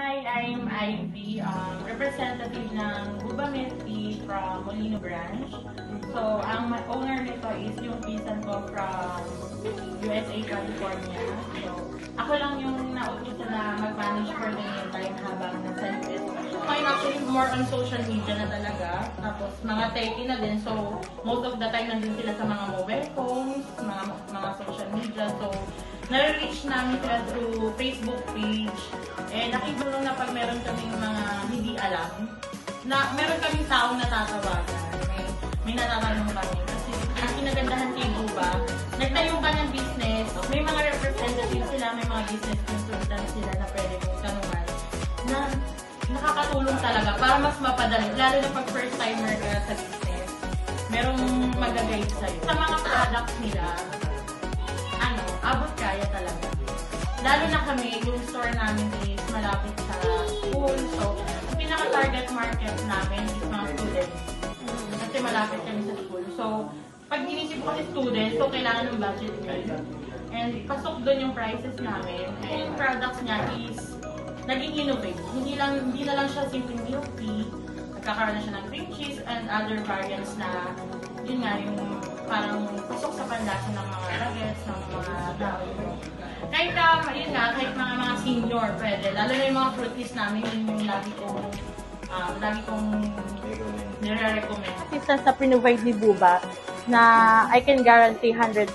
Hi, I'm Ivy, representative ng Buba Milk Tea from Molino Branch. So, ang owner nito is yung pinsan ko from USA, California. So, ako lang yung nautusan na mag-manage for the meantime habang nasa US. Ngayon actually more on social media na talaga. Tapos mga techie na din. So, most of the time nandun sila sa mga mobile phones, mga social media. So, nare-reach namin sila through Facebook page. Eh, nakitulong na pag meron kaming mga hindi alam, na meron kaming taong natatawagan. May natatanong kami. Kasi ang kinagandahan kay Buba, nagtayo ka ng business, may mga representative sila, may mga business consultants sila na pwede mong tanungan, na nakakatulong talaga para mas mapadali. Lalo na pag first timer ka sa business, merong mag-guide sa'yo. Sa mga products nila, abot kaya talaga. Lalo na kami, yung store namin is malapit sa school. So, yung pinaka-target market namin is mga students. Kasi malapit kami sa school. So, pag inisip ko kasi students, so kailangan ng budget kayo. And pasok doon yung prices namin. And yung products niya is naging innovate. Hindi na lang siya simple milk tea. Nagkakaroon na siya ng cream cheese and other variants na yun nga, yung parang pasok sa panlasa ng mga nuggets, ng mga tao. Kahit yun nga, kahit mga senior, pwede. Lalo na yung mga fruit teas namin, yun yung lagi kong nire-recommend. Assistance na pinrovide ni Buba na I can guarantee 100%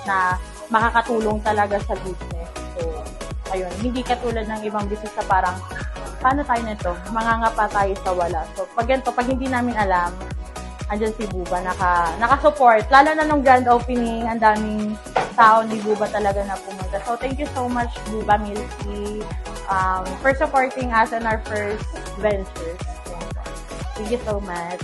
na makakatulong talaga sa business. So, ayun, hindi katulad ng ibang business na parang, paano tayo nito? Mangangapa tayo sa wala. So, pag ganito, pag hindi namin alam, andyan si Buba, naka-support. Lalo na nung grand opening, ang daming tao ni Buba talaga na pumunta. So, thank you so much, Buba Milk Tea, for supporting us in our first ventures. Thank you so much.